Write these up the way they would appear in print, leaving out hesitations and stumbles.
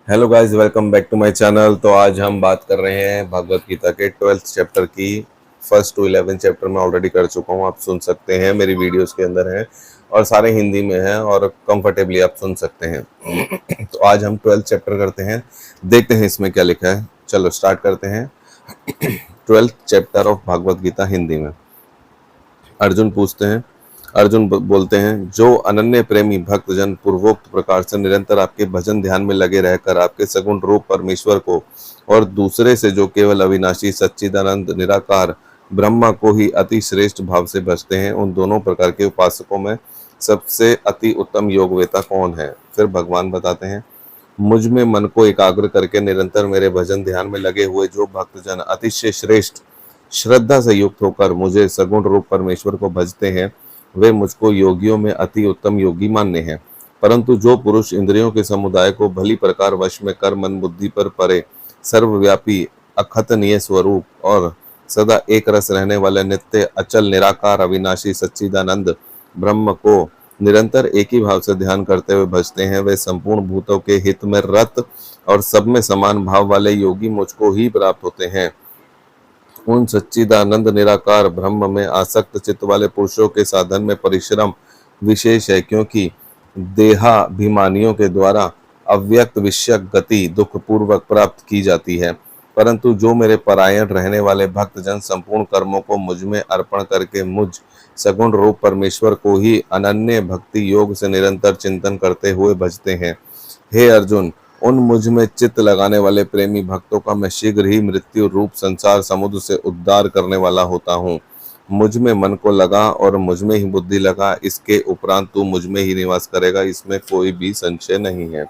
Hello guys, welcome back to my channel. तो आज हम बात कर रहे हैं भगवत गीता के 12th चैप्टर की। फर्स्ट टू 11 चैप्टर मैं ऑलरेडी कर चुका हूं, आप सुन सकते हैं, मेरी वीडियोस के अंदर हैं और सारे हिंदी में हैं और कंफर्टेबली आप सुन सकते हैं। तो आज हम 12th चैप्टर करते हैं, देखते हैं इसमें क्या लिखा है। चलो स्टार्ट करते हैं। 12th chapter of Bhagavad Gita Hindi में। अर्जुन पूछते हैं, बोलते हैं, जो अनन्य प्रेमी भक्त जन पूर्वोक्त प्रकार से निरंतर आपके भजन ध्यान में लगे रहकर आपके सगुण रूप परमेश्वर को और दूसरे से जो केवल अविनाशी सच्चिदानंद निराकार ब्रह्मा को ही अति श्रेष्ठ भाव से भजते हैं, उन दोनों प्रकार के उपासकों में सबसे अति उत्तम योगवेता कौन है? फिर भगवान बताते हैं, मुझ में मन को एकाग्र करके निरंतर मेरे भजन ध्यान में लगे हुए जो भक्तजन अतिशय श्रेष्ठ श्रद्धा से युक्त होकर मुझे सगुण रूप परमेश्वर को भजते हैं, वे मुझको योगियों में अति उत्तम योगी मानने हैं। परंतु जो पुरुष इंद्रियों के समुदाय को भली प्रकार वश में कर मन बुद्धि पर परे सर्वव्यापी अखतनीय स्वरूप और सदा एक रस रहने वाले नित्य अचल निराकार अविनाशी सच्चिदानंद ब्रह्म को निरंतर एक ही भाव से ध्यान करते हुए भजते हैं, वे संपूर्ण भूतों के हित में रत और सब में समान भाव वाले योगी मुझको ही प्राप्त होते हैं। उन सच्चिदानंद निराकार ब्रह्म में आसक्त चित्त वाले पुरुषों के साधन में परिश्रम विशेष है, क्योंकि देहाभिमानियों के द्वारा अव्यक्त विषयक गति दुख पूर्वक प्राप्त की जाती है। परंतु जो मेरे परायण रहने वाले भक्तजन संपूर्ण कर्मों को मुझ में अर्पण करके मुझ सगुण रूप परमेश्वर को ही अनन्य भक्ति योग से निरंतर चिंतन करते हुए भजते हैं, हे अर्जुन, उन मुझ में चित्त लगाने वाले प्रेमी भक्तों का मैं शीघ्र ही मृत्यु रूप संसार समुद्र से उद्धार करने वाला होता हूँ। मुझ में मन को लगा और मुझ में ही बुद्धि लगा, इसके उपरांत तू मुझ में ही निवास करेगा, इसमें कोई भी संशय नहीं है।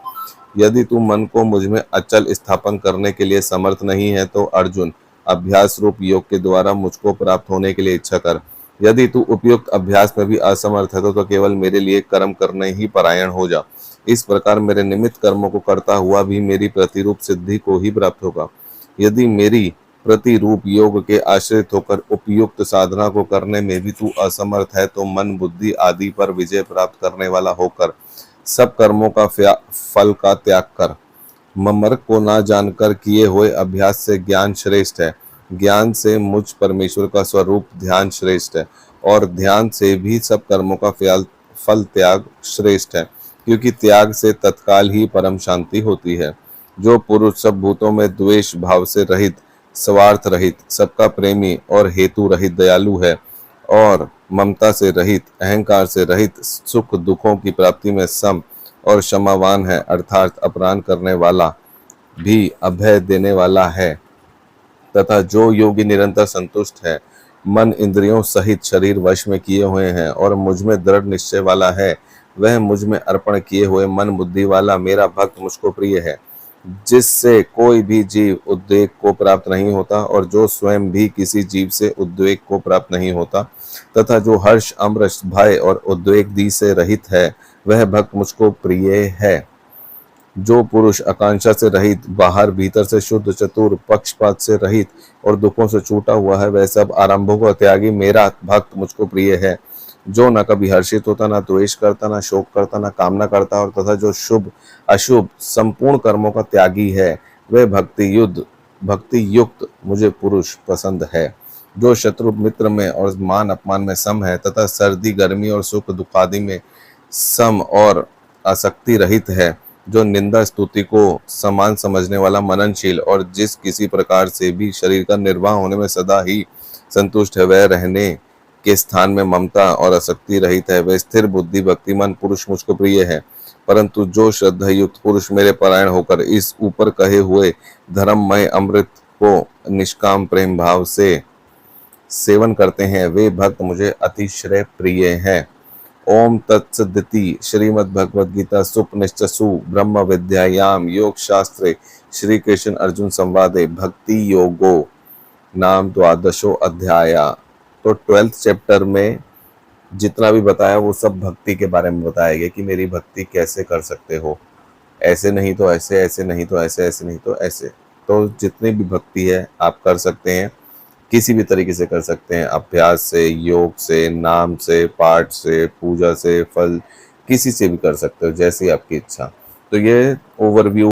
यदि तू मन को मुझ में अचल स्थापन करने के लिए समर्थ नहीं है तो अर्जुन, अभ्यास रूप योग के द्वारा मुझको प्राप्त होने के लिए इच्छा कर। यदि तू उपयुक्त अभ्यास में भी असमर्थ है तो केवल मेरे लिए कर्म करने ही परायण हो जा। इस प्रकार मेरे निमित्त कर्मों को करता हुआ भी मेरी प्रतिरूप सिद्धि को ही प्राप्त होगा। यदि मेरी प्रतिरूप योग के आश्रित होकर उपयुक्त साधना को करने में भी तू असमर्थ है तो मन बुद्धि आदि पर विजय प्राप्त करने वाला होकर सब कर्मों का फल का त्याग कर। ममर्क को ना जानकर किए हुए अभ्यास से ज्ञान श्रेष्ठ है, ज्ञान से मुझ परमेश्वर का स्वरूप ध्यान श्रेष्ठ है और ध्यान से भी सब कर्मों का फल त्याग श्रेष्ठ है, क्योंकि त्याग से तत्काल ही परम शांति होती है। जो पुरुष सब भूतों में द्वेष भाव से रहित, स्वार्थ रहित, सबका प्रेमी और हेतु रहित दयालु है और ममता से रहित, अहंकार से रहित, सुख दुखों की प्राप्ति में सम और क्षमावान है, अर्थात अपराध करने वाला भी अभय देने वाला है, तथा जो योगी निरंतर संतुष्ट है, मन इंद्रियों सहित शरीर वश में किए हुए हैं और मुझ में दृढ़ निश्चय वाला है, वह मुझ में अर्पण किए हुए मन बुद्धि वाला मेरा भक्त मुझको प्रिय है, जिससे कोई भी जीव उद्वेग को प्राप्त नहीं होता और जो स्वयं भी किसी जीव से उद्वेग को प्राप्त नहीं होता, तथा जो हर्ष अमृष भय और उद्वेग दी से रहित है, वह भक्त मुझको प्रिय है। जो पुरुष आकांक्षा से रहित, बाहर भीतर से शुद्ध, चतुर, पक्षपात से रहित और दुखों से छूटा हुआ है, वह सब आरंभों का त्यागी मेरा भक्त मुझको प्रिय है। जो न कभी हर्षित होता, न द्वेष करता, न शोक करता, न कामना करता और तथा जो शुभ अशुभ संपूर्ण कर्मों का त्यागी है, वह भक्ति युक्त मुझे पुरुष पसंद है। जो शत्रु मित्र में और मान अपमान में सम है तथा सर्दी गर्मी और सुख दुख आदि में सम और आसक्ति रहित है, जो निंदा स्तुति को समान समझने वाला मननशील और जिस किसी प्रकार से भी शरीर का निर्वाह होने में सदा ही संतुष्ट है, वह रहने के स्थान में ममता और आसक्ति रहित है, वह स्थिर बुद्धि भक्तिमान पुरुष मुझको प्रिय है। परंतु जो श्रद्धा युक्त पुरुष मेरे परायण होकर इस ऊपर कहे हुए धर्ममय अमृत को निष्काम प्रेम भाव से सेवन करते हैं, वे भक्त मुझे अतिशय प्रिय हैं। ओम तत्सदिति श्रीमद् भगवद गीता सुपनिषत्सु ब्रह्म विद्यायाम योग शास्त्रे श्री कृष्ण अर्जुन संवादे भक्ति योगो नाम द्वादशो अध्याय। तो 12th चैप्टर में जितना भी बताया वो सब भक्ति के बारे में बताया गया कि मेरी भक्ति कैसे कर सकते हो, ऐसे नहीं तो ऐसे, ऐसे नहीं तो ऐसे, ऐसे नहीं तो ऐसे। तो जितनी भी भक्ति है आप कर सकते हैं, किसी भी तरीके से कर सकते हैं, अभ्यास से, योग से, नाम से, पाठ से, पूजा से, फल किसी से भी कर सकते हो, जैसी आपकी इच्छा। तो ये ओवरव्यू